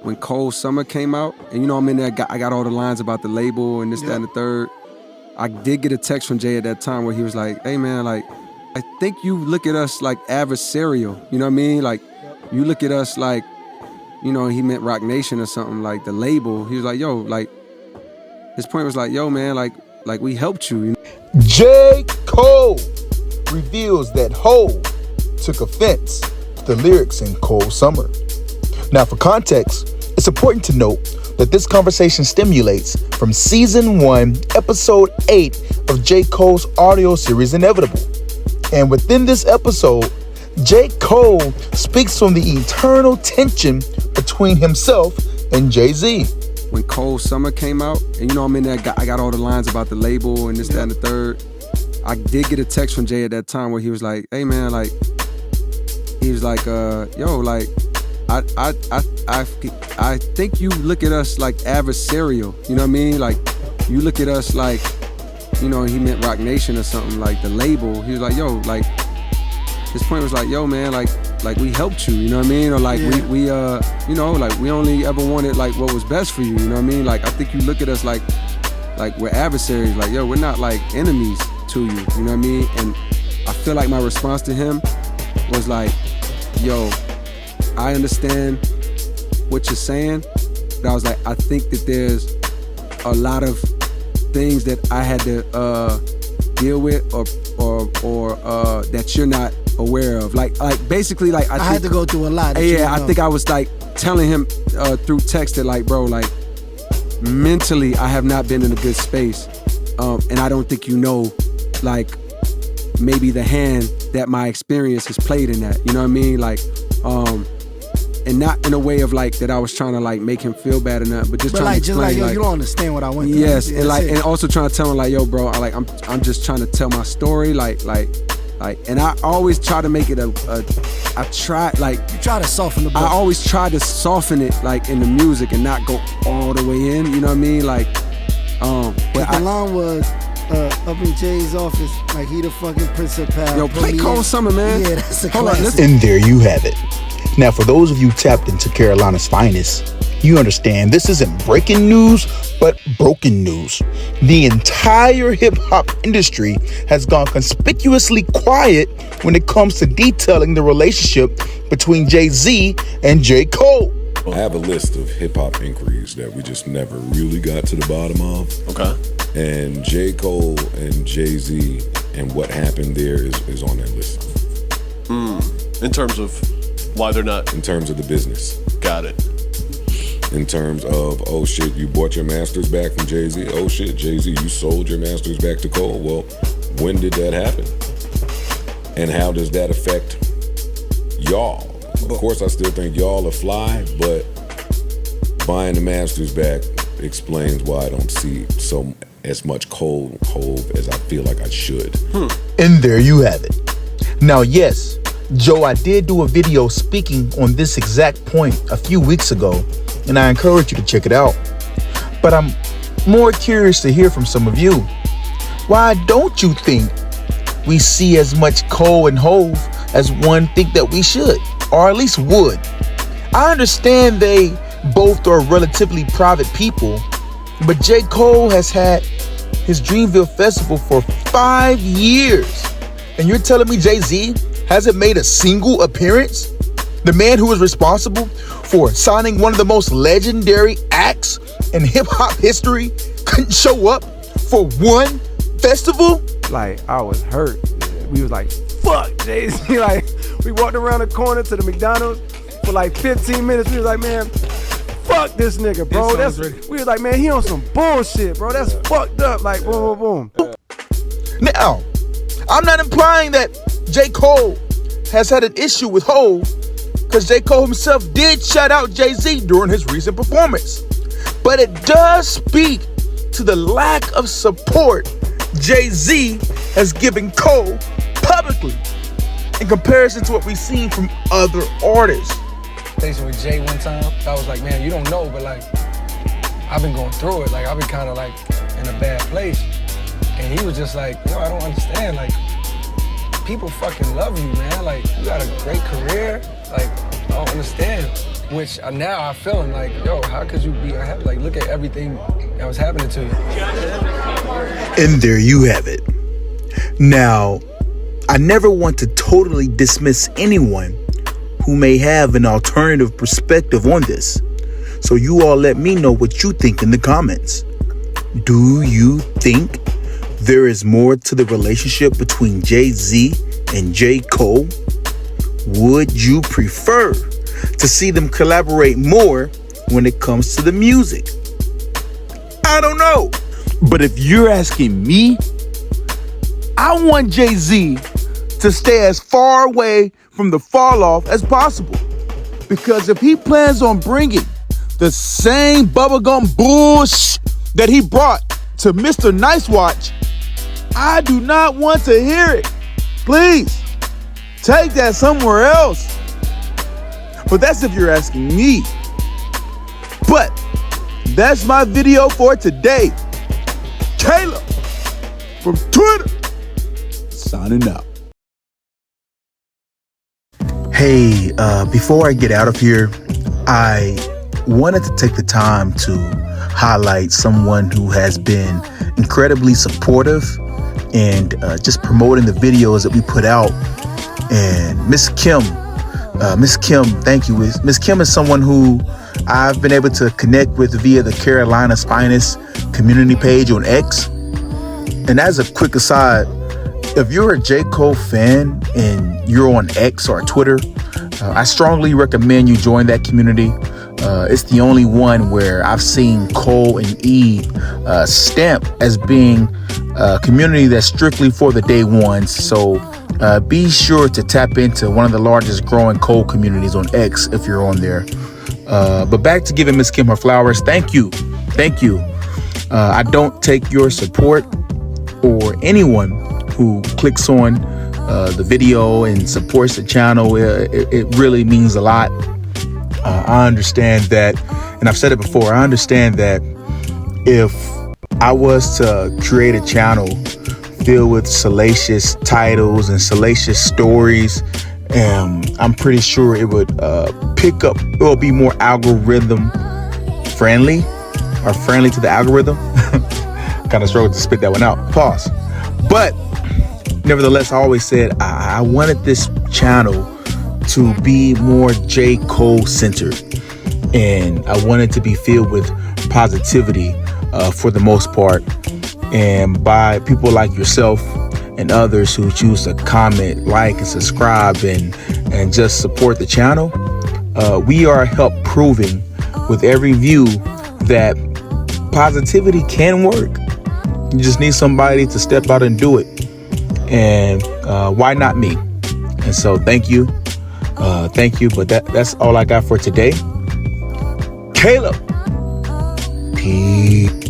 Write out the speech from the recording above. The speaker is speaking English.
when Cold Summer came out, and you know I'm in there, I got all the lines about the label and this, that, and the third. I did get a text from Jay at that time where he was like, hey man, like, I think you look at us like adversarial, you know what I mean? Like, you look at us like, you know, he meant Roc Nation or something, like the label. He was like, yo, like, his point was like, yo man, like we helped you, you know? J. Cole reveals that Hov took offense to the lyrics in Cold Summer. Now, for context, it's important to note that this conversation stimulates from Season 1, Episode 8 of J. Cole's audio series Inevitable. And within this episode, J. Cole speaks on the eternal tension between himself and Jay-Z. When Cold Summer came out, and you know I'm in there, I got all the lines about the label and this, that, and the third. I did get a text from Jay at that time where he was like, hey man, like, he was like, yo, like, I think you look at us like adversarial, you know what I mean? Like, you look at us like, you know, he meant Roc Nation or something, like the label. He was like, yo, like, his point was like, yo man, like we helped you, you know what I mean? Or like we you know, like we only ever wanted like what was best for you, you know what I mean? Like, I think you look at us like we're adversaries, like, yo, we're not like enemies to you, you know what I mean? And I feel like my response to him was like, yo, I understand what you're saying, but I was like, I think that there's a lot of things that I had to deal with or that you're not aware of. Like basically, like I had to go through a lot. Yeah, I think I was like telling him through text that like, bro, like mentally I have not been in a good space, and I don't think you know, like maybe the hand that my experience has played in that. You know what I mean? Like, and not in a way of like that I was trying to like make him feel bad or nothing, but just trying to explain, just like, yo, you don't understand what I went through. Yes, and like, and also trying to tell him like, yo, bro, I'm just trying to tell my story, like, and I always try to make it I try, like, you try to soften the blow. I always try to soften it, like in the music, and not go all the way in. You know what I mean? Like, but the line was up in Jay's office, like he the fucking principal. Yo, play Cold Summer, man. Yeah, that's a classic. And there you have it. Now, for those of you tapped into Carolina's finest, you understand this isn't breaking news, but broken news. The entire hip-hop industry has gone conspicuously quiet when it comes to detailing the relationship between Jay-Z and J. Cole. I have a list of hip-hop inquiries that we just never really got to the bottom of. Okay. And J. Cole and Jay-Z and what happened there is on that list. In terms of why they're not? In terms of the business. Got it. In terms of, oh shit, you bought your masters back from Jay-Z. Oh shit, Jay-Z, you sold your masters back to Cole. Well, when did that happen? And how does that affect y'all? Of course, I still think y'all are fly, but buying the masters back explains why I don't see as much Cole Hov as I feel like I should. And there you have it. Now, yes, Joe, I did do a video speaking on this exact point a few weeks ago, and I encourage you to check it out. But I'm more curious to hear from some of you. Why don't you think we see as much Cole and Hov as one think that we should, or at least would? I understand they both are relatively private people, but J. Cole has had his Dreamville Festival for 5 years, and you're telling me Jay-Z hasn't made a single appearance? The man who is responsible for signing one of the most legendary acts in hip-hop history couldn't show up for one festival? Like, I was hurt. We was like, fuck, Jay-Z. Like, we walked around the corner to the McDonald's for like 15 minutes. We was like, man, fuck this nigga, bro. We was like, man, he on some bullshit, bro. That's fucked up. Like, boom, boom, boom. Now, I'm not implying that J. Cole has had an issue with Hov, because J. Cole himself did shout out Jay-Z during his recent performance. But it does speak to the lack of support Jay-Z has given Cole publicly in comparison to what we've seen from other artists. Station with Jay one time, I was like, man, you don't know, but like, I've been going through it. Like, I've been kind of like in a bad place. And he was just like, yo, I don't understand. Like, people fucking love you, man. Like, you got a great career. Like, I don't understand. which now I'm feeling like, yo, how could you be unhappy? Like, look at everything that was happening to you. And there you have it. Now, I never want to totally dismiss anyone who may have an alternative perspective on this. So you all let me know what you think in the comments. Do you think there is more to the relationship between Jay-Z and J. Cole? Would you prefer to see them collaborate more when it comes to the music? I don't know. But if you're asking me, I want Jay-Z to stay as far away from the fall off as possible. Because if he plans on bringing the same bubblegum bullshit that he brought to Mr. Nice Watch, I do not want to hear it. Please, take that somewhere else. But that's if you're asking me. But that's my video for today. Caleb from Twitter, signing out. Hey, before I get out of here, I wanted to take the time to highlight someone who has been incredibly supportive and just promoting the videos that we put out. And Miss Kim, thank you. Miss Kim is someone who I've been able to connect with via the Carolina's Finest community page on X. And as a quick aside, if you're a J. Cole fan and you're on X or Twitter, I strongly recommend you join that community. It's the only one where I've seen Cole and Eve stamped as being a community that's strictly for the day ones. So be sure to tap into one of the largest growing Cole communities on X if you're on there. But back to giving Miss Kim her flowers. Thank you. I don't take your support or anyone who clicks on the video and supports the channel. It really means a lot. I understand that, and I've said it before, I understand that if I was to create a channel filled with salacious titles and salacious stories, I'm pretty sure it would it will be more algorithm friendly or friendly to the algorithm. Kind of struggled to spit that one out. Pause. But nevertheless, I always said I wanted this channel to be more J. Cole centered, and I wanted to be filled with positivity for the most part, and by people like yourself and others who choose to comment, like, and subscribe and just support the channel. We are help proving with every view that positivity can work. You just need somebody to step out and do it, and why not me? And so thank you, but that's all I got for today. Caleb, peace.